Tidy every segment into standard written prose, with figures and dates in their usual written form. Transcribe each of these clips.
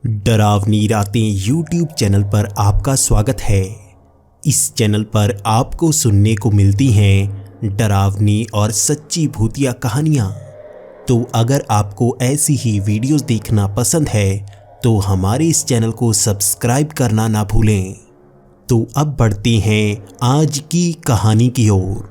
डरावनी रातें YouTube channel पर आपका स्वागत है। इस चैनल पर आपको सुनने को मिलती हैं डरावनी और सच्ची भूतिया कहानियाँ। तो अगर आपको ऐसी ही वीडियोस देखना पसंद है तो हमारे इस चैनल को सब्सक्राइब करना ना भूलें। तो अब बढ़ते हैं आज की कहानी की ओर।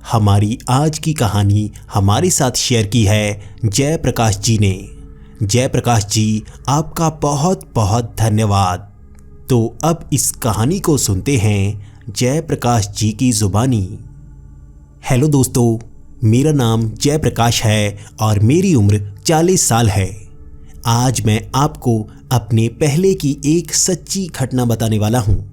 हमारी आज की कहानी हमारे साथ शेयर की है जयप्रकाश जी ने। जयप्रकाश जी, आपका बहुत बहुत धन्यवाद। तो अब इस कहानी को सुनते हैं जयप्रकाश जी की ज़ुबानी। हेलो दोस्तों, मेरा नाम जयप्रकाश है और मेरी उम्र 40 साल है। आज मैं आपको अपने पहले की एक सच्ची घटना बताने वाला हूँ।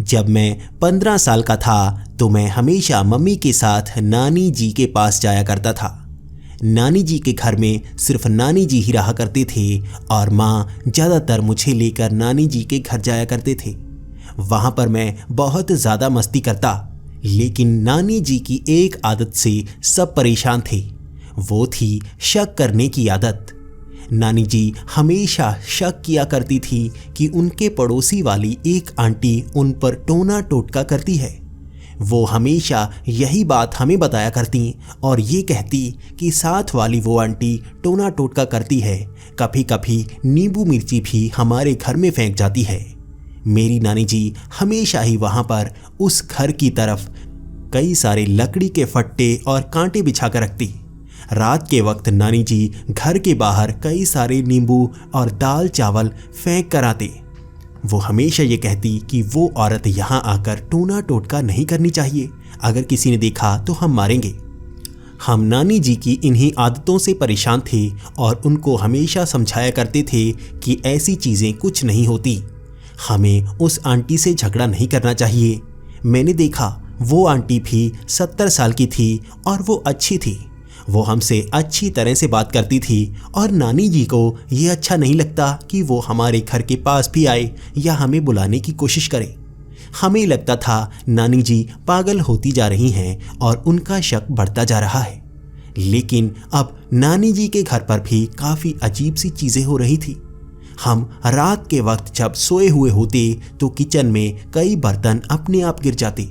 जब मैं 15 साल का था तो मैं हमेशा मम्मी के साथ नानी जी के पास जाया करता था। नानी जी के घर में सिर्फ नानी जी ही रहा करते थे और माँ ज़्यादातर मुझे लेकर नानी जी के घर जाया करते थे। वहाँ पर मैं बहुत ज़्यादा मस्ती करता, लेकिन नानी जी की एक आदत से सब परेशान थे। वो थी शक करने की आदत। नानी जी हमेशा शक किया करती थी कि उनके पड़ोसी वाली एक आंटी उन पर टोना टोटका करती है। वो हमेशा यही बात हमें बताया करती और ये कहती कि साथ वाली वो आंटी टोना टोटका करती है, कभी कभी नींबू मिर्ची भी हमारे घर में फेंक जाती है। मेरी नानी जी हमेशा ही वहाँ पर उस घर की तरफ कई सारे लकड़ी के फट्टे और कांटे बिछा कर रखती। रात के वक्त नानी जी घर के बाहर कई सारे नींबू और दाल चावल फेंक कर आते। वो हमेशा ये कहती कि वो औरत यहाँ आकर टोना टोटका नहीं करनी चाहिए, अगर किसी ने देखा तो हम मारेंगे। हम नानी जी की इन्हीं आदतों से परेशान थे और उनको हमेशा समझाया करते थे कि ऐसी चीज़ें कुछ नहीं होती, हमें उस आंटी से झगड़ा नहीं करना चाहिए। मैंने देखा वो आंटी भी 70 साल की थी और वो अच्छी थी। वो हमसे अच्छी तरह से बात करती थी और नानी जी को ये अच्छा नहीं लगता कि वो हमारे घर के पास भी आए या हमें बुलाने की कोशिश करे। हमें लगता था नानी जी पागल होती जा रही हैं और उनका शक बढ़ता जा रहा है। लेकिन अब नानी जी के घर पर भी काफ़ी अजीब सी चीज़ें हो रही थी। हम रात के वक्त जब सोए हुए होते तो किचन में कई बर्तन अपने आप गिर जाते।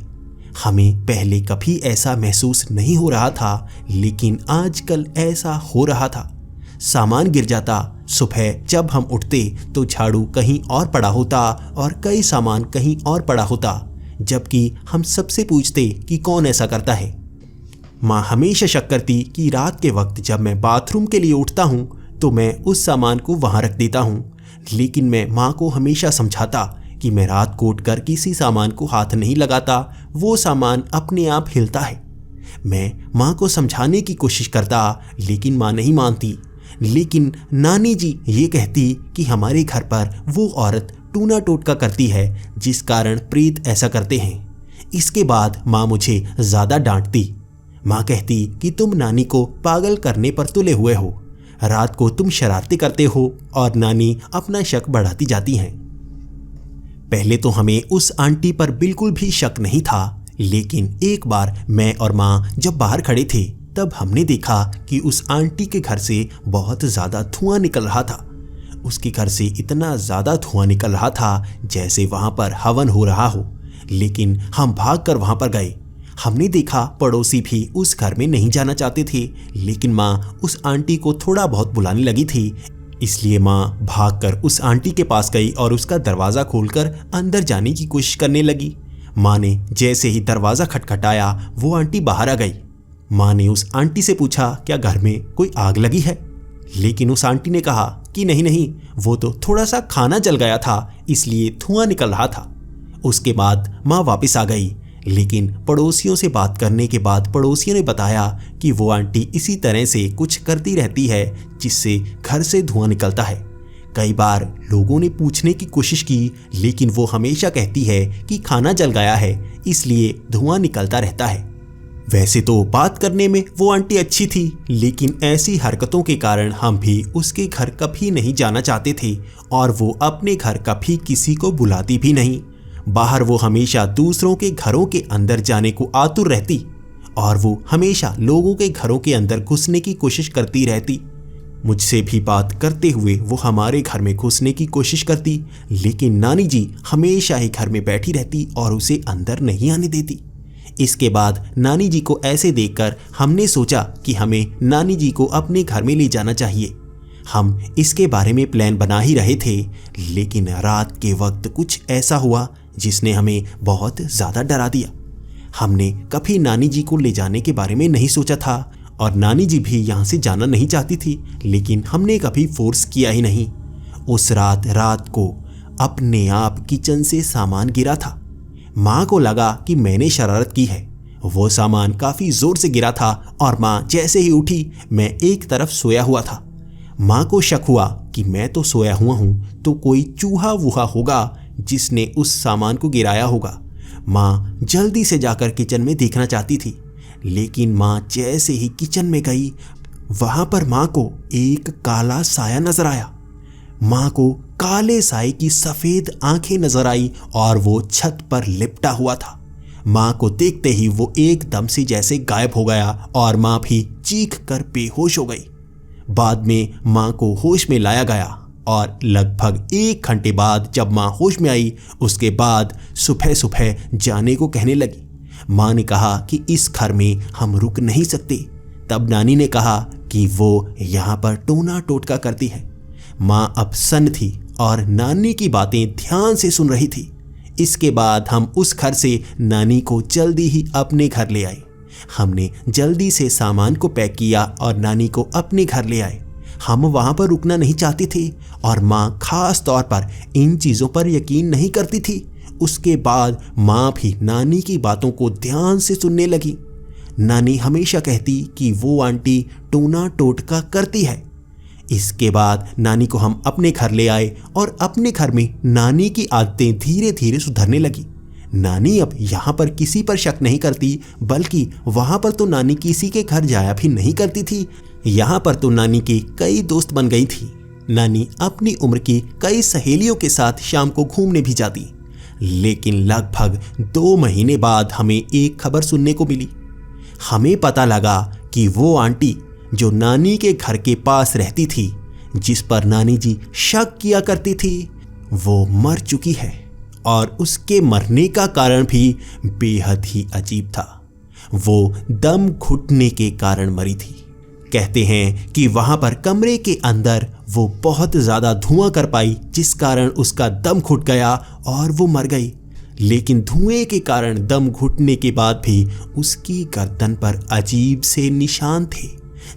हमें पहले कभी ऐसा महसूस नहीं हो रहा था, लेकिन आजकल ऐसा हो रहा था। सामान गिर जाता। सुबह जब हम उठते तो झाड़ू कहीं और पड़ा होता और कई सामान कहीं और पड़ा होता, जबकि हम सबसे पूछते कि कौन ऐसा करता है। माँ हमेशा शक करती कि रात के वक्त जब मैं बाथरूम के लिए उठता हूँ तो मैं उस सामान को वहाँ रख देता हूँ, लेकिन मैं माँ को हमेशा समझाता कि मैं रात को उठकर किसी सामान को हाथ नहीं लगाता, वो सामान अपने आप हिलता है। मैं माँ को समझाने की कोशिश करता, लेकिन माँ नहीं मानती। लेकिन नानी जी ये कहती कि हमारे घर पर वो औरत टूना टोटका करती है, जिस कारण प्रेत ऐसा करते हैं। इसके बाद माँ मुझे ज़्यादा डांटती। माँ कहती कि तुम नानी को पागल करने पर तुले हुए हो, रात को तुम शरारतें करते हो, और नानी अपना शक बढ़ाती जाती हैं। पहले तो हमें उस आंटी पर बिल्कुल भी शक नहीं था, लेकिन एक बार मैं और माँ जब बाहर खड़े थे तब हमने देखा कि उस आंटी के घर से बहुत ज़्यादा धुआं निकल रहा था। उसके घर से इतना ज़्यादा धुआं निकल रहा था जैसे वहाँ पर हवन हो रहा हो। लेकिन हम भागकर वहाँ पर गए। हमने देखा पड़ोसी भी उस घर में नहीं जाना चाहते थे, लेकिन माँ उस आंटी को थोड़ा बहुत बुलाने लगी थी। इसलिए माँ भागकर उस आंटी के पास गई और उसका दरवाज़ा खोलकर अंदर जाने की कोशिश करने लगी। माँ ने जैसे ही दरवाज़ा खटखटाया वो आंटी बाहर आ गई। माँ ने उस आंटी से पूछा क्या घर में कोई आग लगी है, लेकिन उस आंटी ने कहा कि नहीं नहीं, वो तो थोड़ा सा खाना जल गया था, इसलिए धुआं निकल रहा था। उसके बाद माँ वापस आ गई, लेकिन पड़ोसियों से बात करने के बाद पड़ोसियों ने बताया कि वो आंटी इसी तरह से कुछ करती रहती है जिससे घर से धुआं निकलता है। कई बार लोगों ने पूछने की कोशिश की, लेकिन वो हमेशा कहती है कि खाना जल गया है इसलिए धुआं निकलता रहता है। वैसे तो बात करने में वो आंटी अच्छी थी, लेकिन ऐसी हरकतों के कारण हम भी उसके घर कभी नहीं जाना चाहते थे और वो अपने घर कभी किसी को बुलाती भी नहीं। बाहर वो हमेशा दूसरों के घरों के अंदर जाने को आतुर रहती और वो हमेशा लोगों के घरों के अंदर घुसने की कोशिश करती रहती। मुझसे भी बात करते हुए वो हमारे घर में घुसने की कोशिश करती, लेकिन नानी जी हमेशा ही घर में बैठी रहती और उसे अंदर नहीं आने देती। इसके बाद नानी जी को ऐसे देखकर हमने सोचा कि हमें नानी जी को अपने घर में ले जाना चाहिए। हम इसके बारे में प्लान बना ही रहे थे, लेकिन रात के वक्त कुछ ऐसा हुआ जिसने हमें बहुत ज़्यादा डरा दिया। हमने कभी नानी जी को ले जाने के बारे में नहीं सोचा था और नानी जी भी यहाँ से जाना नहीं चाहती थी, लेकिन हमने कभी फोर्स किया ही नहीं। उस रात को अपने आप किचन से सामान गिरा था। माँ को लगा कि मैंने शरारत की है। वो सामान काफ़ी ज़ोर से गिरा था और माँ जैसे ही उठी मैं एक तरफ सोया हुआ था। माँ को शक हुआ कि मैं तो सोया हुआ हूँ तो कोई चूहा वूहा होगा जिसने उस सामान को गिराया होगा। माँ जल्दी से जाकर किचन में देखना चाहती थी, लेकिन माँ जैसे ही किचन में गई वहाँ पर माँ को एक काला साया नजर आया। माँ को काले साए की सफ़ेद आंखें नजर आई और वो छत पर लिपटा हुआ था। माँ को देखते ही वो एकदम से जैसे गायब हो गया और माँ भी चीख कर बेहोश हो गई। बाद में माँ को होश में लाया गया और लगभग 1 घंटे बाद जब माँ होश में आई, उसके बाद सुबह सुबह जाने को कहने लगी। माँ ने कहा कि इस घर में हम रुक नहीं सकते। तब नानी ने कहा कि वो यहाँ पर टोना टोटका करती है। माँ अब सन्न थी और नानी की बातें ध्यान से सुन रही थी। इसके बाद हम उस घर से नानी को जल्दी ही अपने घर ले आए। हमने जल्दी से सामान को पैक किया और नानी को अपने घर ले आए। हम वहाँ पर रुकना नहीं चाहते थे और माँ खास तौर पर इन चीज़ों पर यकीन नहीं करती थी। उसके बाद माँ भी नानी की बातों को ध्यान से सुनने लगी। नानी हमेशा कहती कि वो आंटी टोना टोटका करती है। इसके बाद नानी को हम अपने घर ले आए और अपने घर में नानी की आदतें धीरे धीरे सुधरने लगी। नानी अब यहाँ पर किसी पर शक नहीं करती, बल्कि वहाँ पर तो नानी किसी के घर जाया भी नहीं करती थी। यहाँ पर तो नानी की कई दोस्त बन गई थी। नानी अपनी उम्र की कई सहेलियों के साथ शाम को घूमने भी जाती। लेकिन लगभग 2 महीने बाद हमें एक खबर सुनने को मिली। हमें पता लगा कि वो आंटी जो नानी के घर के पास रहती थी, जिस पर नानी जी शक किया करती थी, वो मर चुकी है और उसके मरने का कारण भी बेहद ही अजीब था। वो दम घुटने के कारण मरी थी। कहते हैं कि वहाँ पर कमरे के अंदर वो बहुत ज़्यादा धुआं कर पाई, जिस कारण उसका दम घुट गया और वो मर गई। लेकिन धुएं के कारण दम घुटने के बाद भी उसकी गर्दन पर अजीब से निशान थे,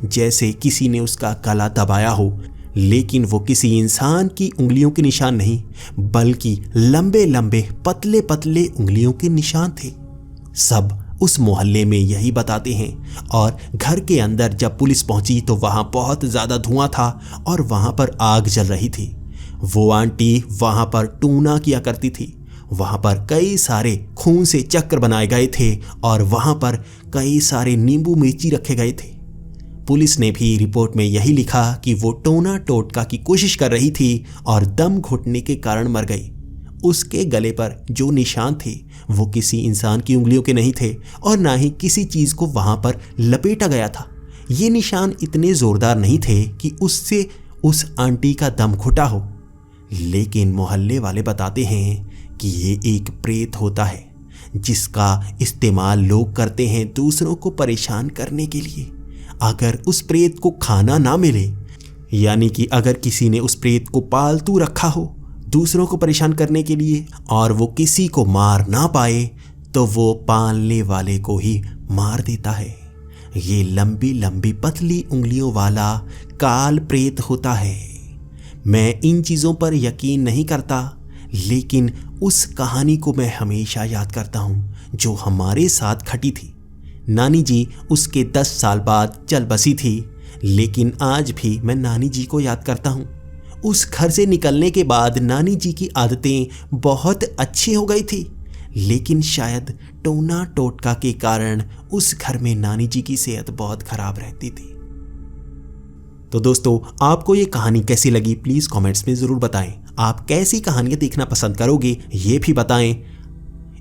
जैसे किसी ने उसका गला दबाया हो। लेकिन वो किसी इंसान की उंगलियों के निशान नहीं, बल्कि लंबे लंबे पतले पतले उंगलियों के निशान थे। सब उस मोहल्ले में यही बताते हैं। और घर के अंदर जब पुलिस पहुंची तो वहाँ बहुत ज़्यादा धुआं था और वहाँ पर आग जल रही थी। वो आंटी वहाँ पर टूना किया करती थी। वहाँ पर कई सारे खून से चक्र बनाए गए थे और वहाँ पर कई सारे नींबू मिर्ची रखे गए थे। पुलिस ने भी रिपोर्ट में यही लिखा कि वो टोना टोटका की कोशिश कर रही थी और दम घुटने के कारण मर गई। उसके गले पर जो निशान थे वो किसी इंसान की उंगलियों के नहीं थे और ना ही किसी चीज़ को वहाँ पर लपेटा गया था। ये निशान इतने ज़ोरदार नहीं थे कि उससे उस आंटी का दम घुटा हो। लेकिन मोहल्ले वाले बताते हैं कि ये एक प्रेत होता है, जिसका इस्तेमाल लोग करते हैं दूसरों को परेशान करने के लिए। अगर उस प्रेत को खाना ना मिले, यानी कि अगर किसी ने उस प्रेत को पालतू रखा हो दूसरों को परेशान करने के लिए और वो किसी को मार ना पाए, तो वो पालने वाले को ही मार देता है। ये लंबी लंबी पतली उंगलियों वाला काल प्रेत होता है। मैं इन चीज़ों पर यकीन नहीं करता, लेकिन उस कहानी को मैं हमेशा याद करता हूँ जो हमारे साथ घटी थी। नानी जी उसके 10 साल बाद चल बसी थी, लेकिन आज भी मैं नानी जी को याद करता हूँ। उस घर से निकलने के बाद नानी जी की आदतें बहुत अच्छी हो गई थी, लेकिन शायद टोना टोटका के कारण उस घर में नानी जी की सेहत बहुत ख़राब रहती थी। तो दोस्तों, आपको ये कहानी कैसी लगी प्लीज़ कमेंट्स में ज़रूर बताएं। आप कैसी कहानियाँ देखना पसंद करोगे ये भी बताएं।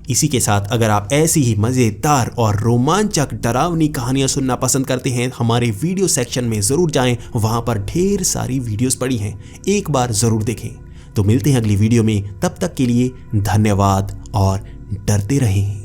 इसी के साथ अगर आप ऐसी ही मज़ेदार और रोमांचक डरावनी कहानियाँ सुनना पसंद करते हैं, हमारे वीडियो सेक्शन में ज़रूर जाएं, वहाँ पर ढेर सारी वीडियोस पड़ी हैं, एक बार ज़रूर देखें। तो मिलते हैं अगली वीडियो में, तब तक के लिए धन्यवाद और डरते रहें।